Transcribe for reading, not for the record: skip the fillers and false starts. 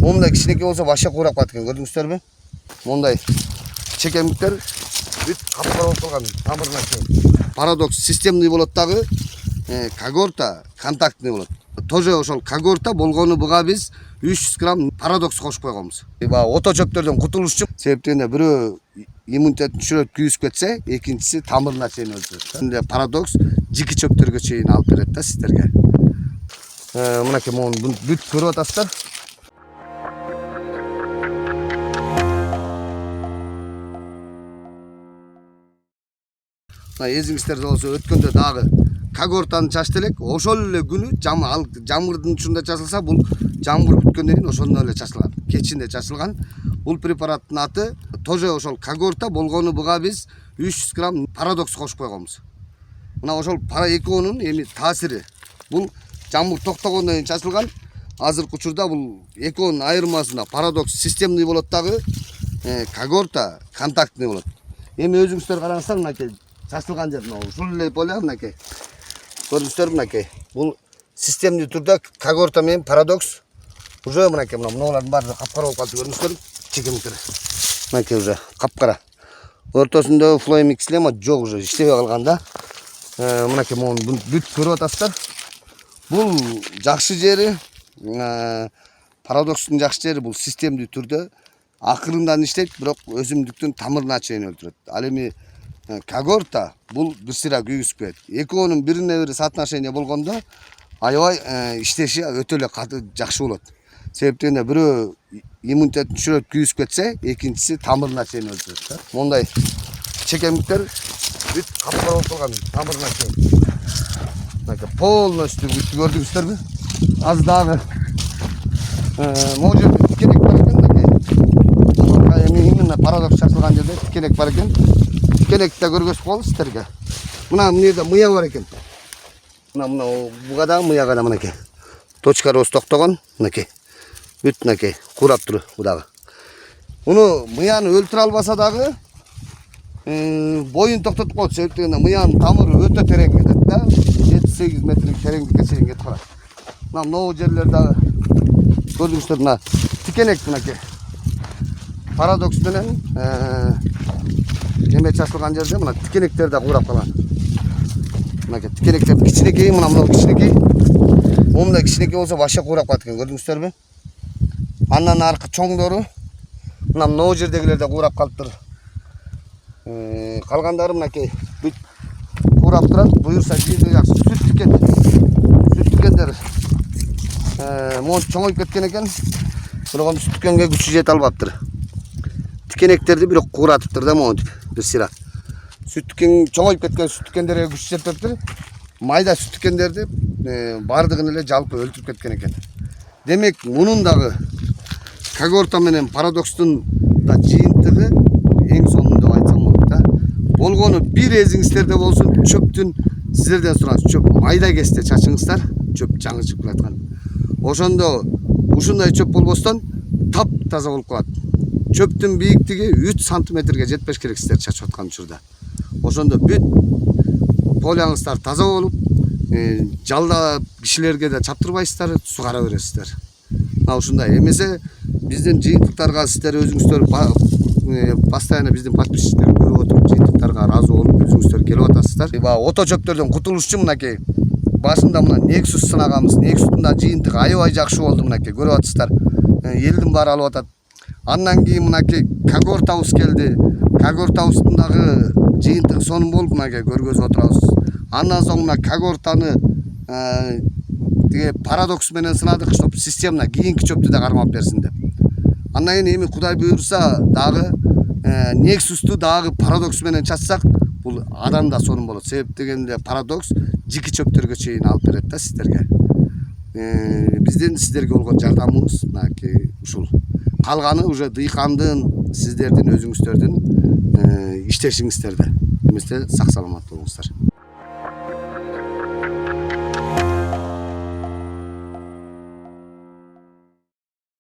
Мондай кичинекей болсо вообще куурап калат экен, көрдүңүздөрбү? Мондай чекемиктер бүт капкара болуп калган тамырына чейин. Парадокс системный болот дагы, когорта контактный болот. Тоже ошол когорта болгону буга биз 300 грамм парадокс кошуп койгонбуз. Ото чөптөрдөн кутулуш үчүн, себептен бирөө иммунитетин түшүрөт, күйүсүп кетсе, экинчиси тамырына чейин өлтүрөт. Эми парадокс жики чөптөргө чейин алып берет да сиздерге. Мынакей мону бүт көрүп атасыздар. Эзиңиздер болсо өткөндө дагы когортаны чачты элек, ошол эле күнү жамгырдын учунда чачылса, бул жамгыр бүткөндөн кийин ошондон эле чачылган. Кечинде чачылган. Бул препараттын аты тоже ошол когорта болгону буга биз 300 грамм парадокс кошуп койгонбуз. Мына ошол экөөнүн эми таасири. Бул жамгыр токтогондон кийин чачылган. Азыркы учурда бул экөөнүн айырмасында парадокс системный болот дагы, когорта контактный болот. Эми өзүңүздөр караңыздар, мынакей чачылган жер ушул эле поля, мынакей. Көрдүңүздөрбү, мынакей. Бул системный түрдө когорта менен парадокс уже мынакей мыналардын баары капкара болуп калды, көрдүңүздөрбү? Чекемиктер. Мынакей уже капкара. Ортосунда флоймикс лема жок, уже иштебей калган да. Мынакей мону бүт көрүп атасыздар. Бул жакшы жери, парадокстун жакшы жери бул системдүү түрдө акырындан иштейт, бирок өсүмдүктүн тамырына чейин өлтүрөт. Ал эми когорта бул бир сыйра күйүсүп кетет. Экөөнүн бирине бири соотношение болгондо аябай иштеши өтө эле жакшы болот. Себептен бирөө иммунитетин түшүрөт, күйүсүп кетсе, экинчиси тамырына чейин өлтүрөт. Мондай чекемиктер бүт капкара болуп калган тамырына чейин. Мынакей полностью бүт көрдүңүздөрбү? Аз дагы могу жерде тикенек бар экен, мынакей. Эми именно парадокс чачылган жерде тикенек бар экен. Тикенекти да көргөзүп коелу сиздерге. Мына жерде мыя бар экен. Мына буга дагы мыяга да мынакей точкарыбыз токтогон, мынакей. Бүт мынакей куурап тур бу дагы. Муну мыяны өлтүрө албаса дагы боюн токтотуп коет, себептен мыянын тамыры өтө терең кетет да. 7-8 метрлик тереңдикке чейин кетип калат. Мына могу жерлер дагы көрдүңүздөр, мына тикенек мынакей. Парадокс менен эме чачылган жерде мына тикенектер да куурап калган. Мынакей тикенектер кичинекей, мына кичинекей. Мондай кичинекей болсо вообще куурап калат экен, көрдүңүздөрбү? Андан аркы чоңдору мына могу жердегилер да куурап калыптыр. Калгандары мынакей бүт куурап турат. Буюрса жийди жакшы. Сүт тикендер монча чоңоюп кеткен экен. Бирок сүт тикенге күчү жете албаптыр. Тикенектерди бирок кууратыптыр да монтип бир сыйра. Сүт тикен чоңоюп кеткен сүт тикендерге күчү жетептир. Майда сүт тикендерди бардыгын эле жалпы өлтүрүп кеткен экен. Демек, мунун дагы когорта менен парадокстун да жыйынтыгы эң сонун деп айтсам болот да. Болгону бир эзиңиздерде болсун, чөптүн сиздерден сураңыз, чөп майда кезде чачыңыздар, чөп жаңы чыгып келаткан. Ошондо ушундай чөп болбостон тап таза болуп калат. Чөптүн бийиктиги 3 сантиметрге жетпеш керек сиздер чачып аткан учурда. Ошондо бүт поляңыздар таза болуп, жалда кишилерге да чаптырбайсыздар, сугара бересиздер. Мына ушундай. Эмесе биздин жыйынтыктарга сиздер өзүңүздөр постоянно биздин подписчиктер көрүп отуруп, жыйынтыктарга ыраазы болуп өзүңүздөр келип атасыздар. Ото чөптөрдөн кутулуш үчүн мынакей башында мына Nexus сынагабыз. Nexustун да жыйынтыгы аябай жакшы болду, мынакей көрүп атасыздар. Элдин баары алып атат. Андан кийин мынакей когортабыз келди. Когортабыздын дагы жыйынтыгы сонун болуп мынакей көргөзүп отурабыз. Андан соң мына когортаны парадокс менен сынадык, чтоб системно кийинки чөптү да кармап берсин деп. Андан кийин эми Кудай буйрса дагы Nexustу дагы парадокс менен чачсак, бул адан да сонун болот. Себеп дегенде парадокс жики чөптөргө чейин алып берет да сиздерге. Биздин сиздерге болгон жардамыбыз мынакей ушул. Калганы уже дыйкандын, сиздердин өзүңүздөрдүн иштешиңиздерде. Эместе сак саламат болуңуздар.